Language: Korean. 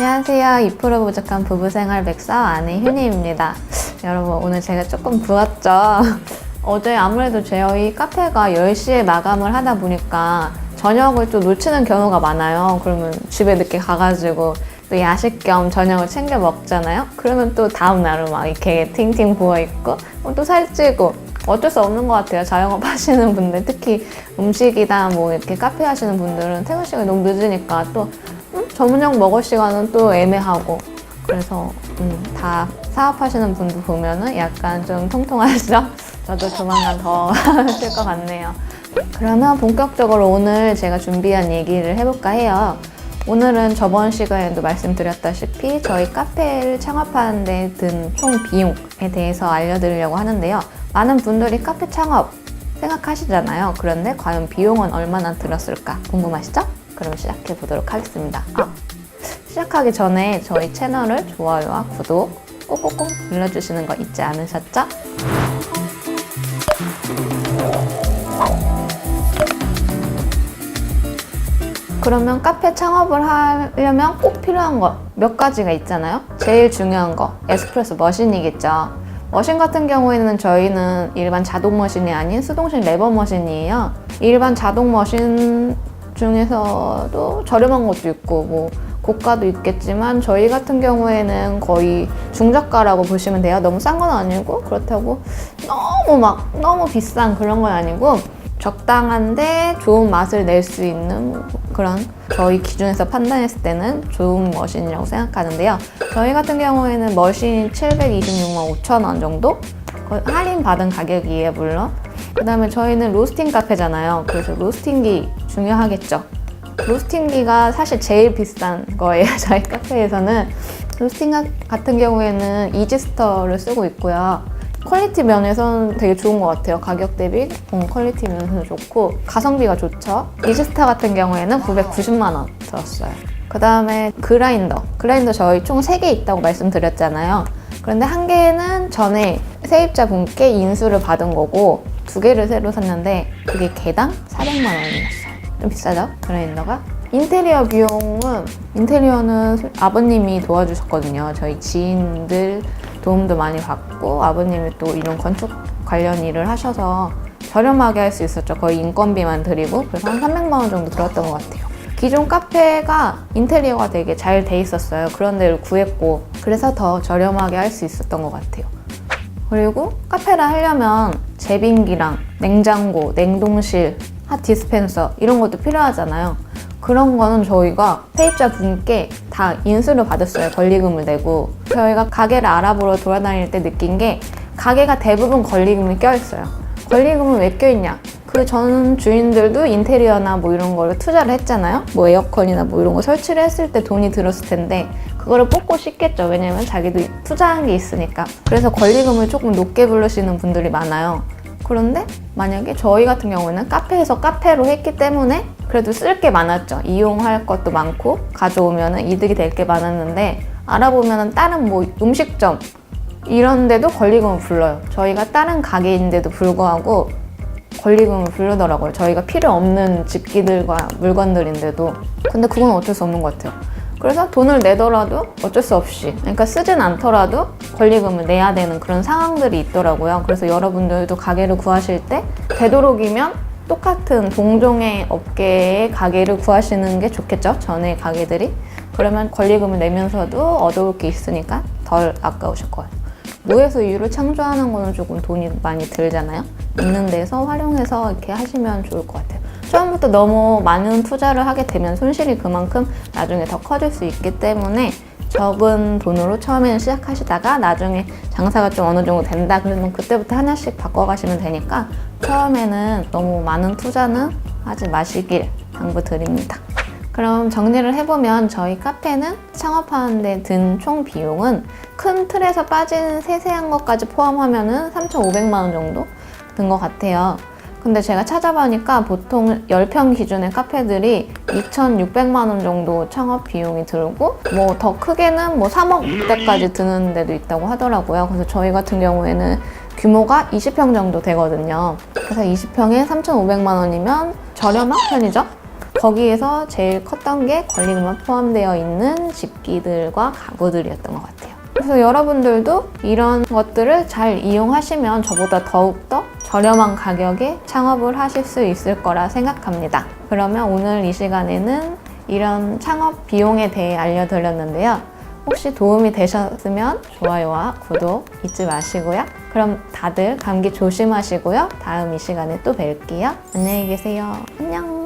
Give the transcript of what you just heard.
안녕하세요. 2% 부족한 부부생활 백서 아내 효니입니다. 여러분, 오늘 제가 조금 부었죠? 어제 아무래도 저희 카페가 10시에 마감을 하다 보니까 저녁을 또 놓치는 경우가 많아요. 그러면 집에 늦게 가가지고 또 야식 겸 저녁을 챙겨 먹잖아요. 그러면 또 다음 날은 막 이렇게 팅팅 부어있고 또 살찌고 어쩔 수 없는 것 같아요. 자영업 하시는 분들, 특히 음식이다 뭐 이렇게 카페 하시는 분들은 퇴근 시간이 너무 늦으니까 또 저녁 먹을 시간은 또 애매하고, 그래서 다 사업하시는 분들 보면은 약간 좀 통통하시죠? 저도 조만간 더 쉴 것 같네요. 그러면 본격적으로 오늘 제가 준비한 얘기를 해볼까 해요. 오늘은 저번 시간에도 말씀드렸다시피 저희 카페를 창업하는 데 든 총 비용에 대해서 알려드리려고 하는데요. 많은 분들이 카페 창업 생각하시잖아요. 그런데 과연 비용은 얼마나 들었을까 궁금하시죠? 그럼 시작해 보도록 하겠습니다. 시작하기 전에 저희 채널을 좋아요와 구독 꼭꼭꼭 눌러주시는 거 잊지 않으셨죠? 그러면 카페 창업을 하려면 꼭 필요한 거 몇 가지가 있잖아요. 제일 중요한 거 에스프레소 머신이겠죠. 머신 같은 경우에는 저희는 일반 자동 머신이 아닌 수동식 레버 머신이에요. 일반 자동 머신 중에서도 저렴한 것도 있고 뭐 고가도 있겠지만 저희 같은 경우에는 거의 중저가라고 보시면 돼요. 너무 싼 건 아니고 그렇다고 너무 비싼 그런 건 아니고 적당한데 좋은 맛을 낼 수 있는 그런, 저희 기준에서 판단했을 때는 좋은 머신이라고 생각하는데요. 저희 같은 경우에는 머신이 726만 5천 원 정도? 할인 받은 가격이에요, 물론. 그 다음에 저희는 로스팅 카페잖아요. 그래서 로스팅기 중요하겠죠. 로스팅기가 사실 제일 비싼 거예요. 저희 카페에서는 로스팅 같은 경우에는 이지스터를 쓰고 있고요. 퀄리티 면에서는 되게 좋은 것 같아요. 가격 대비 퀄리티 면에서는 좋고 가성비가 좋죠. 이지스터 같은 경우에는 990만 원 들었어요. 그 다음에 그라인더 저희 총 3개 있다고 말씀드렸잖아요. 그런데 한 개는 전에 세입자분께 인수를 받은 거고 2개를 새로 샀는데 그게 개당 400만 원이었어요. 좀 비싸죠? 그라인더가. 인테리어는 아버님이 도와주셨거든요. 저희 지인들 도움도 많이 받고 아버님이 또 이런 건축 관련 일을 하셔서 저렴하게 할 수 있었죠. 거의 인건비만 드리고. 그래서 한 300만 원 정도 들었던 것 같아요. 기존 카페가 인테리어가 되게 잘 돼 있었어요. 그런 데를 구했고 그래서 더 저렴하게 할 수 있었던 것 같아요. 그리고 카페를 하려면 제빙기랑 냉장고, 냉동실, 핫 디스펜서 이런 것도 필요하잖아요. 그런 거는 저희가 세입자 분께 다 인수를 받았어요. 권리금을 내고. 저희가 가게를 알아보러 돌아다닐 때 느낀 게 가게가 대부분 권리금이 껴있어요. 권리금은 왜 껴있냐? 그 전 주인들도 인테리어나 뭐 이런 거를 투자를 했잖아요. 뭐 에어컨이나 뭐 이런 거 설치를 했을 때 돈이 들었을 텐데 그거를 뽑고 싶겠죠. 왜냐면 자기도 투자한 게 있으니까. 그래서 권리금을 조금 높게 부르시는 분들이 많아요. 그런데 만약에 저희 같은 경우는 카페에서 카페로 했기 때문에 그래도 쓸 게 많았죠. 이용할 것도 많고 가져오면 이득이 될 게 많았는데 알아보면 다른 뭐 음식점 이런 데도 권리금을 불러요. 저희가 다른 가게인데도 불구하고 권리금을 부르더라고요. 저희가 필요 없는 집기들과 물건들인데도. 근데 그건 어쩔 수 없는 것 같아요. 그래서 돈을 내더라도 어쩔 수 없이, 그러니까 쓰진 않더라도 권리금을 내야 되는 그런 상황들이 있더라고요. 그래서 여러분들도 가게를 구하실 때 되도록이면 똑같은 동종의 업계의 가게를 구하시는 게 좋겠죠. 전에 가게들이. 그러면 권리금을 내면서도 얻어올 게 있으니까 덜 아까우실 거예요. 무에서 유를 창조하는 거는 조금 돈이 많이 들잖아요. 있는 데서 활용해서 이렇게 하시면 좋을 것 같아요. 처음부터 너무 많은 투자를 하게 되면 손실이 그만큼 나중에 더 커질 수 있기 때문에 적은 돈으로 처음에는 시작하시다가 나중에 장사가 좀 어느 정도 된다 그러면 그때부터 하나씩 바꿔가시면 되니까 처음에는 너무 많은 투자는 하지 마시길 당부드립니다. 그럼 정리를 해보면 저희 카페는 창업하는 데 든 총 비용은 큰 틀에서 빠진 세세한 것까지 포함하면 3,500만 원 정도 든 것 같아요. 근데 제가 찾아보니까 보통 10평 기준의 카페들이 2,600만 원 정도 창업 비용이 들고 뭐 더 크게는 뭐 3억대까지 드는 데도 있다고 하더라고요. 그래서 저희 같은 경우에는 규모가 20평 정도 되거든요. 그래서 20평에 3,500만 원이면 저렴한 편이죠? 거기에서 제일 컸던 게 권리금만 포함되어 있는 집기들과 가구들이었던 것 같아요. 그래서 여러분들도 이런 것들을 잘 이용하시면 저보다 더욱더 저렴한 가격에 창업을 하실 수 있을 거라 생각합니다. 그러면 오늘 이 시간에는 이런 창업 비용에 대해 알려드렸는데요. 혹시 도움이 되셨으면 좋아요와 구독 잊지 마시고요. 그럼 다들 감기 조심하시고요. 다음 이 시간에 또 뵐게요. 안녕히 계세요. 안녕.